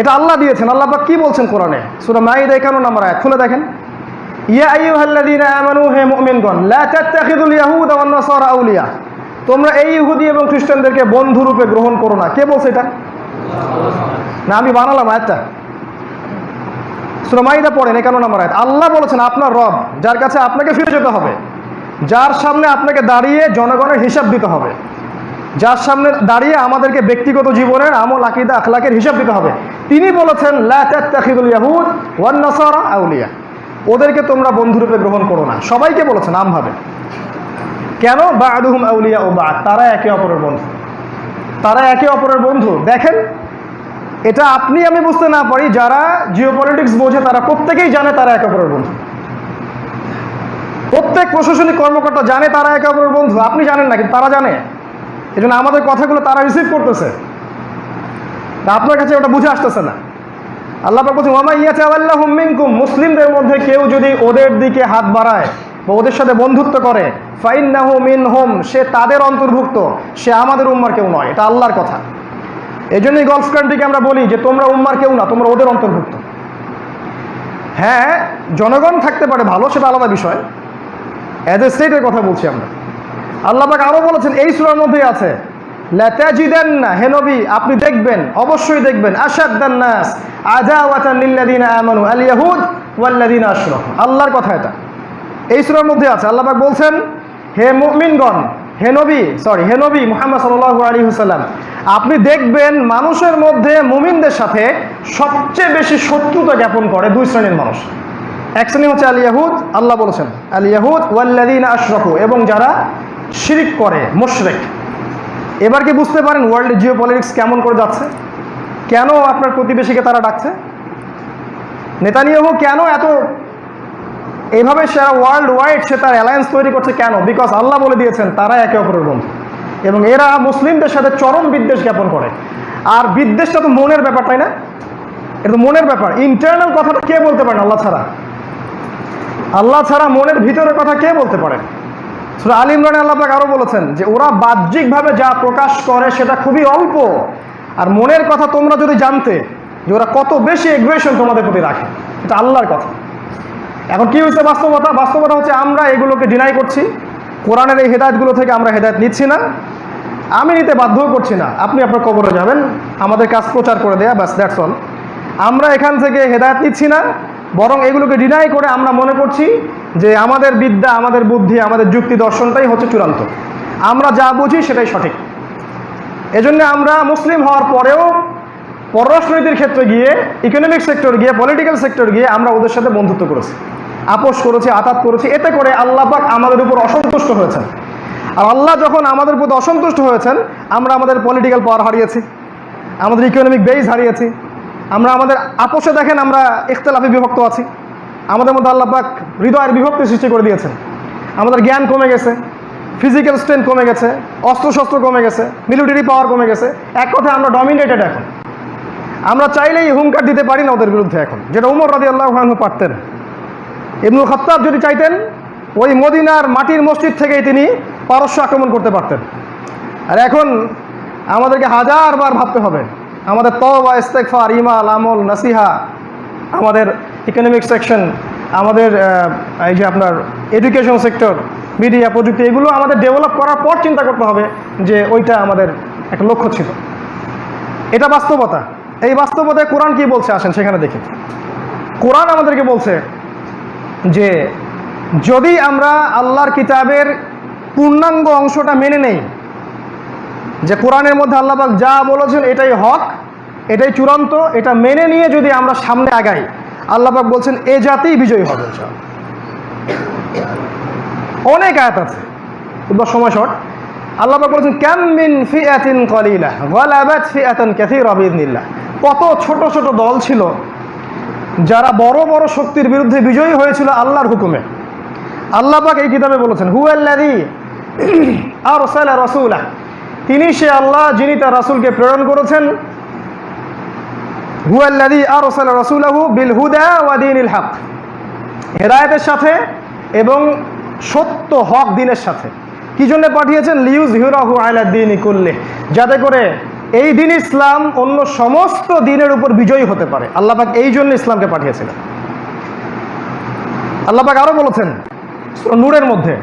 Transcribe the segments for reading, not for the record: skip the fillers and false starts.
এটা আল্লাহ দিয়েছেন। আল্লাহ পাক কি বলছেন কোরআনে? সূরা মাইদা 51 নম্বর আয়াত খুলে দেখেন। ইয়া আইয়ুহাল্লাযীনা আমানু, হে মুমিনগণ, লা তাত্তাখিযুল ইয়াহুদা ওয়ান নাসারা আউলিয়া, তোমরা এই ইহুদি এবং খ্রিস্টানদেরকে বন্ধু রূপে গ্রহণ করো না। কে বলছে এটা? না আমি বানালাম আয়াতটা। সূরা মাইদা পড়েন 51 নম্বর আয়াত। আল্লাহ বলেছেন আপনার রব, যার কাছে আপনাকে ফিরে যেতে হবে, যার সামনে আপনাকে দাঁড়িয়ে জনগণের হিসাব দিতে হবে, যার সামনে দাঁড়িয়ে আমাদেরকে ব্যক্তিগত জীবনের আমল আকীদা আখলাকের হিসাব দিতে হবে, তিনি বলেছেন লা তাত্তাখিযুল ইয়াহুদ ওয়ান নাসারা আউলিয়া, ওদেরকে তোমরা বন্ধুরূপে গ্রহণ করো না। সবাইকে বলেছেন আমভাবে। কেন? বা'দুহুম আউলিয়া ও বা'দ, তারা একে অপরের বন্ধু, তারা একে অপরের বন্ধু। দেখেন, এটা আপনি আমি বুঝতে না পারি, যারা জিওপলিটিক্স বোঝে তারা প্রত্যেকেই জানে তারা একে অপরের বন্ধু। প্রত্যেক প্রশাসনিক কর্মকর্তা জানে তারা একে অপরের বন্ধু। আপনি জানেন না, কিন্তু তারা জানে। এই জন্য আমাদের কথাগুলো তারা রিসিভ করতেছে, আপনার কাছে ওটা বুঝে আসতেছে না। আল্লাহ পাক বলছেন ওয়ামা ইয়াতাওয়াল্লাহুম মিনকুম, মুসলিমদের মধ্যে কেউ যদি ওদের দিকে হাত বাড়ায় বা ওদের সাথে বন্ধুত্ব করে, ফাইন্নাহু মিনহুম, সে তাদের অন্তর্ভুক্ত, সে আমাদের উম্মার কেউ নয়। এটা আল্লাহর কথা। এই জন্যই গলফ কান্ট্রিকে আমরা বলি যে তোমরা উম্মার কেউ না, তোমরা ওদের অন্তর্ভুক্ত। হ্যাঁ, জনগণ থাকতে পারে ভালো, সেটা আলাদা বিষয়। অ্যাজ এ স্টেটের কথা বলছি আমরা। আল্লাহ পাক আরও বলেছেন এই সূরার মধ্যেই আছে, লা তাজিদান্না, হে নবী আপনি দেখবেন, অবশ্যই দেখবেন, আশাদ্দান নাস আদাওয়াতান লিল্লাযিনা আমানু আল ইয়াহুদ ওয়াল্লাযিনা আশরাকু। আল্লাহর কথা এটা এই সূরার মধ্যে আছে। আল্লাহ পাক বলছেন হে মুমিনগণ, হে নবী মুহাম্মদ সাল্লাল্লাহু আলাইহি ওয়াসাল্লাম, আপনি দেখবেন মানুষের মধ্যে মুমিনদের সাথে সবচেয়ে বেশি শত্রুতা জ্ঞাপন করে দুই শ্রেণীর মানুষ। এক শ্রেণী হচ্ছে আল ইয়াহুদ, আল্লাহ বলেছেন আল ইয়াহুদ ওয়াল্লাযিনা আশরাকু, এবং যারা শিরিক করে, মুশরিক। এবার কি বুঝতে পারেন ওয়ার্ল্ড জিওপলিটিক্স কেমন করে যাচ্ছে? কেন আপনার প্রতিবেশীকে তারা ডাকছে? নেতানিয়াহু কেন এত এইভাবে সারা ওয়ার্ল্ড ওয়াইড সে তার অ্যালায়েন্স তৈরি করছে? কেন? বিকজ আল্লাহ বলে দিয়েছেন তারা একে অপরের বন্ধু, এবং এরা মুসলিমদের সাথে চরম বিদ্বেষ জ্ঞাপন করে। আর বিদ্বেষটা তো মনের ব্যাপার, তাই না? এটা তো মনের ব্যাপার। ইন্টারনাল কথাটা কে বলতে পারেন? আল্লাহ ছাড়া। আল্লাহ ছাড়া মনের ভিতরের কথা কে বলতে পারে? সূরা আল ইমরানে আল্লাহ পাক আরো বলেছেন যে ওরা বাহ্যিকভাবে যা প্রকাশ করে সেটা খুবই অল্প, আর মনের কথা তোমরা যদি জানতে যে ওরা কত বেশি এগ্রেশন তোমাদের প্রতি রাখে। এটা আল্লাহর কথা। এখন কি হয়েছে বাস্তবতা? বাস্তবতা হচ্ছে আমরা এগুলোকে ডিনাই করছি। কোরআনের এই হেদায়েতগুলো থেকে আমরা হেদায়েত নিচ্ছি না, আমি নিতে বাধ্যও করছি না। আপনি আপনার কবরে যাবেন, আমাদের কাজ প্রচার করে দেয়া, ব্যাস, দ্যাটস অল। আমরা এখান থেকে হেদায়েত নিচ্ছি না, বরং এগুলোকে ডিনাই করে আমরা মনে করছি যে আমাদের বিদ্যা, আমাদের বুদ্ধি, আমাদের যুক্তি দর্শনটাই হচ্ছে চূড়ান্ত, আমরা যা বুঝি সেটাই সঠিক। এজন্য আমরা মুসলিম হওয়ার পরেও পররাষ্ট্রনীতির ক্ষেত্রে গিয়ে, ইকোনমিক সেক্টর গিয়ে, পলিটিক্যাল সেক্টর গিয়ে আমরা ওদের সাথে বন্ধুত্ব করেছি, আপোষ করেছি, আতাত করেছি। এতে করে আল্লাহ পাক আমাদের উপর অসন্তুষ্ট হয়েছেন। আর আল্লাহ যখন আমাদের উপর অসন্তুষ্ট হয়েছেন, আমরা আমাদের পলিটিক্যাল পাওয়ার হারিয়েছি, আমাদের ইকোনমিক বেস হারিয়েছি, আমরা আমাদের আপোষে দেখেন আমরা ইখতিলাফে বিভক্ত আছি। আমাদের মধ্যে আল্লাহ পাক হৃদয়ের বিভক্তি সৃষ্টি করে দিয়েছেন। আমাদের জ্ঞান কমে গেছে, ফিজিক্যাল স্ট্রেংথ কমে গেছে, অস্ত্রশস্ত্র কমে গেছে, মিলিটারি পাওয়ার কমে গেছে। এক কথায় আমরা ডমিনেটেড। এখন আমরা চাইলেই হুঙ্কার দিতে পারি না ওদের বিরুদ্ধে, এখন যেটা উমর রাদিয়াল্লাহু আনহু পারতেন। ইবনুল খাত্তাব যদি চাইতেন, ওই মদিনার মাটির মসজিদ থেকেই তিনি পারস্য আক্রমণ করতে পারতেন। আর এখন আমাদেরকে হাজারবার ভাবতে হবে। আমাদের তওবা, ইস্তেগফার, ঈমান, আমল, নাসিহা, আমাদের ইকোনমিক সেকশন, আমাদের এই যে আপনার এডুকেশন সেক্টর, মিডিয়া, প্রযুক্তি, এগুলো আমাদের ডেভেলপ করার পর চিন্তা করতে হবে যে ওইটা আমাদের একটা লক্ষ্য ছিল। এটা বাস্তবতা। এই বাস্তবতায় কোরআন কি বলছে আসেন সেখানে দেখি। কোরআন আমাদেরকে বলছে যে যদি আমরা আল্লাহর কিতাবের পূর্ণাঙ্গ অংশটা মেনে নেই, যে কোরআনের মধ্যে আল্লাহ পাক যা বলেছেন এটাই হক, এটাই চূড়ান্ত, এটা মেনে নিয়ে যদি আমরা সামনে আগাই, আল্লাহ পাক বলছেন এ জাতিই বিজয়ী হবে। অনেক আয়াত আছে, কিন্তু সময় শর্ট। আল্লাহ পাক বলেছেন কাম মিন ফিআতিন কলিলা গালাবাত ফিআতান কাসীরা বিইذনিল্লাহ। কত ছোট ছোট দল ছিল যারা বড় বড় শক্তির বিরুদ্ধে বিজয়ী হয়েছিল আল্লাহর হুকুমে। আল্লাহ পাক এই কিতাবে বলেছেন হুয়াল্লাযী আরসালা রাসূলাহ, তিনি সে আল্লাহ যিনি তার রাসূলকে প্রেরণ করেছেন। হুয়াল্লাযী আরসালা রাসূলাহু বিল হুদা ওয়া দীনিল হক, হেদায়েতের সাথে এবং সত্য হক দিনের সাথে। কি জন্য পাঠিয়েছেন? লিইউযহিরাহু আলা দীনি কুল্লিহি, যাতে করে এই দিন ইসলাম অন্য সমস্ত দিনের উপর বিজয়ী হতে পারে। আল্লাহ পাক এই জন্য ইসলামকে পাঠিয়েছিলেন। আল্লাহ পাক আরো বলেছেন সূরা নূরের মধ্যে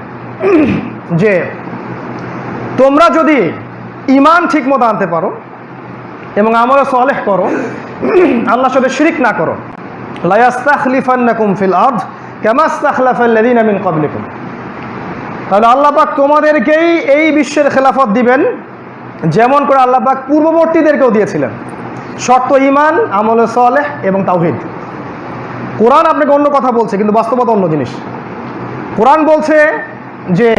যে তোমরা যদি ঈমান ঠিকমতো আনতে পারো এবং আমল সালেহ করো, আল্লাহর সাথে শিরক না করো, লা ইস্তাখলিফান্নাকুম ফিল আরদ কামা ইস্তাখলাফাল্লাযীনা মিন ক্বাবলিকুম, তাহলে আল্লাহ পাক তোমাদেরকেই এই বিশ্বের খেলাফত দিবেন যেমন করে আল্লাহ পাক পূর্ববর্তীদেরকেও দিয়েছিলেন। শর্ত ঈমান, আমল সালেহ এবং তাওহীদ। কোরআন আপনাকে অন্য কথা বলছে, কিন্তু বাস্তবতা অন্য জিনিস। কোরআন বলছে যে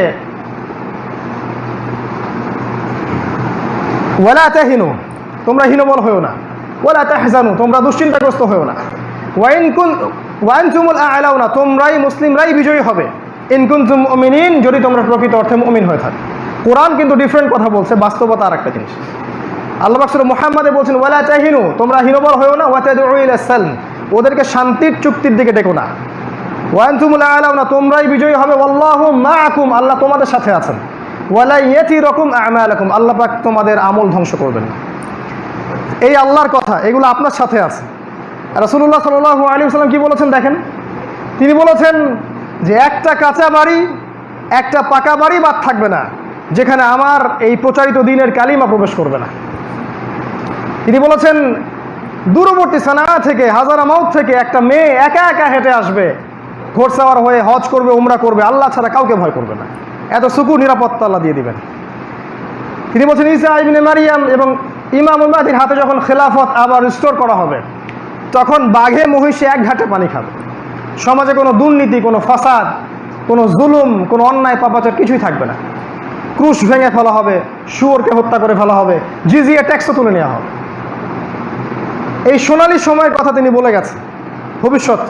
ওয়ালা তাহিনু, তোমরা হীনবল হয়েও না, ওয়ালা তাহজানু, তোমরা দুশ্চিন্তাগ্রস্ত হয়েও না, ওয়া আনতুমুল আ'লাউনা, তোমরাই মুসলিমরাই বিজয়ী হবে, ইন কুনতুম মুমিনিন, যদি তোমরা প্রকৃত অর্থে মুমিন হয়ে থাকো। কোরআন কিন্তু ডিফারেন্ট কথা বলছে, বাস্তবতা আর একটা জিনিস। আল্লাহ পাক সূরা মুহাম্মাদে বলছেন ওয়ালা তাহিনু, তোমরা হীনবল হয়েও না, ওয়া তাদউ ইলা সালম, ওদেরকে শান্তির চুক্তির দিকে ডেকো না, ওয়া আনতুমুল আ'লাউনা, তোমরাই বিজয়ী হবে, ওয়াল্লাহু মাআকুম, আল্লাহ তোমাদের সাথে আছেন, ওয়ালা ইয়াতিরাকুম আ'মালাকুম, আল্লাহ পাক তোমাদের আমল ধ্বংস করবেন না। এই আল্লাহর কথা, এগুলো আপনার সাথে আছে। রাসূলুল্লাহ সাল্লাল্লাহু আলাইহি ওয়াসাল্লাম কি বলেছেন দেখেন, তিনি বলেছেন যে একটা কাঁচা বাড়ি, একটা পাকা বাড়ি বাদ থাকবে না যেখানে আমার এই প্রচারিত দ্বীনের কালিমা প্রবেশ করবে না। তিনি বলেছেন দূরবর্তী সানা থেকে, হাজারামাউত থেকে একটা মেয়ে একা একা হেঁটে আসবে, ঘোড়সাওয়ার হয়ে হজ করবে, উমরা করবে, আল্লাহ ছাড়া কাউকে ভয় করবে না, এত সুকুর নিরাপত্তা আল্লাহ দিয়ে দিবেন। তিনি বলছেন ঈসা ইবনে মারিয়াম এবং ইমামুল মাহদির হাতে যখন খেলাফত আবার রিস্টোর করা হবে, তখন বাঘে মহিষে এক ঘাটে পানি খাবে। সমাজে কোনো দুর্নীতি, কোনো ফাসাদ, কোনো জুলুম, কোনো অন্যায় পাপাচার কিছুই থাকবে না। ক্রুশ ভেঙে ফেলা হবে, শুয়োরকে হত্যা করে ফেলা হবে, জিজিয়া ট্যাক্সও তুলে নেওয়া হবে। এই সোনালী সময়ের কথা তিনি বলে গেছেন,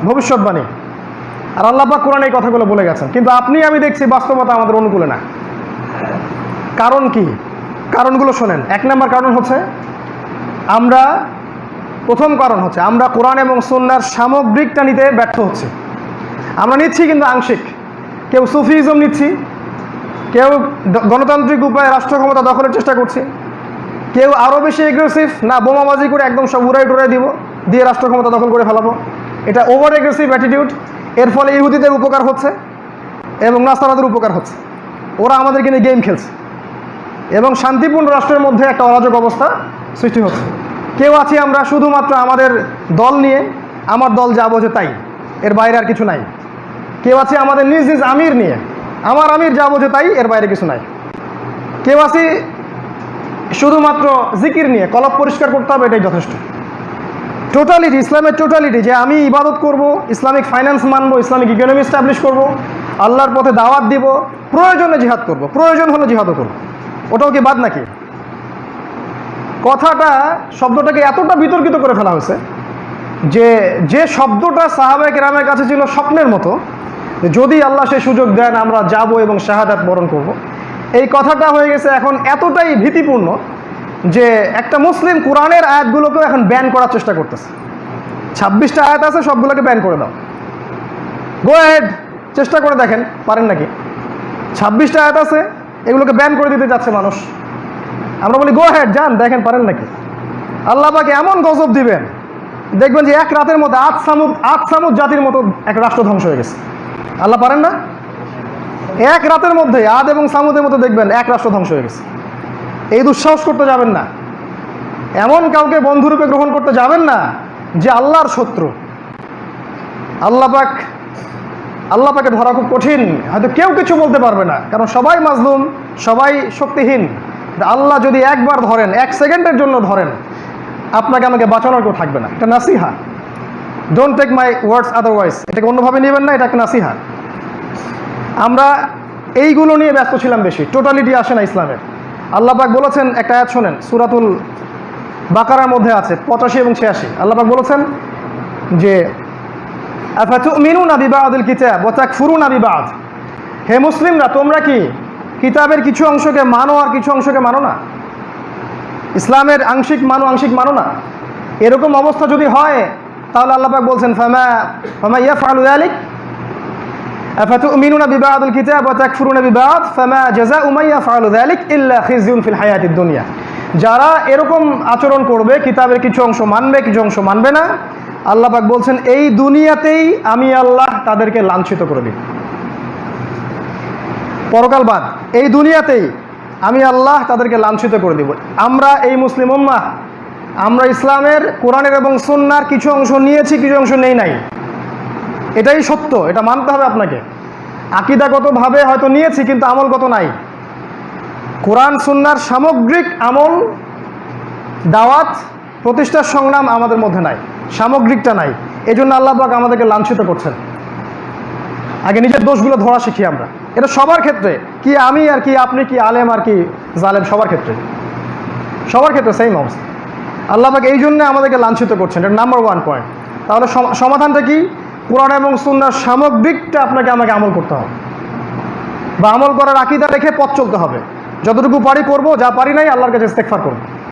ভবিষ্যৎবাণী। আর আল্লাহ পাক কোরআনে এই কথাগুলো বলে গেছেন, কিন্তু আপনি আমি দেখছি বাস্তবতা আমাদের অনুকূলে না। কারণ কি? কারণগুলো শোনেন। এক নম্বর কারণ হচ্ছে প্রথম কারণ হচ্ছে আমরা কোরআন এবং সুন্নাহর সামগ্রিকটা নিতে ব্যর্থ হচ্ছি। আমরা নিচ্ছি কিন্তু আংশিক। কেউ সুফিজম নিচ্ছি, কেউ গণতান্ত্রিক উপায়ে রাষ্ট্র ক্ষমতা দখলের চেষ্টা করছি, কেউ আরও বেশি এগ্রেসিভ, না বোমাবাজি করে একদম সব উড়াই টুড়াই দিব, দিয়ে রাষ্ট্র ক্ষমতা দখল করে ফেলাবো। এটা ওভার এগ্রেসিভ অ্যাটিটিউড। এর ফলে ইহুদিদের উপকার হচ্ছে এবং নাসারাদের উপকার হচ্ছে। ওরা আমাদেরকে নিয়ে গেম খেলছে এবং শান্তিপূর্ণ রাষ্ট্রের মধ্যে একটা অরাজক অবস্থা সৃষ্টি হচ্ছে। কেউ আছি আমরা শুধুমাত্র আমাদের দল নিয়ে, আমার দল যা বোঝে তাই, এর বাইরে আর কিছু নাই। কেউ আছে আমাদের নিজ নিজ আমির নিয়ে, আমার আমির যা বোঝে তাই, এর বাইরে কিছু নাই। কেউ আছি শুধুমাত্র জিকির নিয়ে, কলব পরিষ্কার করতে হবে, এটাই যথেষ্ট। টোটালিটি, ইসলামের টোটালিটি, যে আমি ইবাদত করব, ইসলামিক ফাইন্যান্স মানবো, ইসলামিক ইকোনমি এস্টাবলিশ করব, আল্লাহর পথে দাওয়াত দিব, প্রয়োজনে জিহাদ করব, প্রয়োজন হলে জিহাদও করব, ওটাও কি বাদ নাকি? কথাটা, শব্দটাকে এতটা বিতর্কিত করে ফেলা হয়েছে যে শব্দটা সাহাবায়ে কেরামের কাছে ছিল স্বপ্নের মতো, যদি আল্লাহ সেই সুযোগ দেন আমরা যাব এবং শাহাদাত বরণ করব। এই কথাটা হয়ে গেছে এখন এতটাই ভীতিপূর্ণ যে একটা মুসলিম কোরআনের আয়াতগুলোকেও এখন ব্যান করার চেষ্টা করতেছে। 26টা আয়াত আছে, সবগুলোকে ব্যান করে দাও, গো অ্যাহেড, চেষ্টা করে দেখেন পারেন নাকি। 26টা আয়াত আছে, এগুলোকে ব্যান করে দিতে যাচ্ছে মানুষ। আমরা বলি গো অ্যাহেড, যান, দেখেন পারেন নাকি। আল্লাহ পাকে এমন গজব দিবেন, দেখবেন যে এক রাতের মধ্যে আদ সামুদ জাতির মতো এক রাষ্ট্র ধ্বংস হয়ে গেছে। আল্লাহ পারেন না? এক রাতের মধ্যে আদ এবং সামুদের মতো দেখবেন এক রাষ্ট্র ধ্বংস হয়ে গেছে। এই দুঃসাহস করতে যাবেন না, এমন কাউকে বন্ধুরূপে গ্রহণ করতে যাবেন না যে আল্লাহর শত্রু। আল্লাহ পাকে ধরা খুব কঠিন, হয়তো কেউ কিছু বলতে পারবে না, কারণ সবাই মাজলুম, সবাই শক্তিহীন। আল্লাহ যদি একবার ধরেন, এক সেকেন্ডের জন্য ধরেন, আপনাকে আমাকে বাঁচানোর কেউ থাকবে না। এটা Nasiha, don't take my words otherwise, এটাকে অন্যভাবে নেবেন না, এটা একটা নাসিহা। আমরা এইগুলো নিয়ে ব্যস্ত ছিলাম বেশি, টোটালিটি আসে না ইসলামের। আল্লাহ পাক বলেছেন, একটা আয়াত শোনেন, সূরাতুল বাকারার মধ্যে আছে 85 এবং 86। আল্লাহ পাক বলেছেন যে আফাতুমিনুনা বিবাদিল কিতাব ওয়া তাকফুরুনা বিবাদ, হে মুসলিমরা তোমরা কি কিতাবের কিছু অংশকে মানো আর কিছু অংশকে মানো না? ইসলামের আংশিক মানো না। এরকম অবস্থা যদি হয় তাহলে আল্লাহ পাক বলছেন ফামা ইয়াফআলু যালিক আফাতুমিনুনা বিবাদিল কিতাব ওয়া তাকফুরুনা বিবাদ ফামা জাযাউ মান ইয়াফআলু যালিক ইল্লা খিzyুন ফিল হায়াতিদ দুনিয়া। যারা এরকম আচরণ করবে, কিতাবের কিছু অংশ মানবে, কিছু অংশ মানবে না, আল্লাহ পাক বলছেন এই দুনিয়াতেই আমি আল্লাহ তাদেরকে লাঞ্ছিত করে দিই। পরকাল বাদ, এই দুনিয়াতেই আমি আল্লাহ তাদেরকে লাঞ্ছিত করে দিব। আমরা এই মুসলিম উম্মাহ, আমরা ইসলামের, কোরআনের এবং সুন্নাহর কিছু অংশ নিয়েছি, কিছু অংশ নেই নাই, এটাই সত্য, এটা মানতে হবে আপনাকে। আকীদাগতভাবে হয়তো নিয়েছি কিন্তু আমলগত নাই। কোরআন সুন্নাহর সামগ্রিক আমল, দাওয়াত, প্রতিষ্ঠার সংগ্রাম আমাদের মধ্যে নাই, সামগ্রিকটা নাই। এই জন্য আল্লাহ পাক আমাদেরকে লাঞ্ছিত করছেন। আগে নিজের দোষগুলো ধরা শিখি আমরা, এটা সবার ক্ষেত্রে, কি আমি আর কি আপনি, কি আলেম আর কি জালেম, সবার ক্ষেত্রে, সবার ক্ষেত্রে সেম অবস্থা। আল্লাহ পাক এই জন্য আমাদেরকে লাঞ্ছিত করছেন, এটা নাম্বার 1 পয়েন্ট। তাহলে সমাধানটা কি? কোরআন এবং সুন্নাহর সামগ্রিকটা আপনাকে আমাকে আমল করতে হবে, বা আমল করার আকীদা রেখে পথ চলতে হবে। যতটুকু পারি করব, যা পারি নাই আল্লাহর কাছে ইস্তেগফার করব।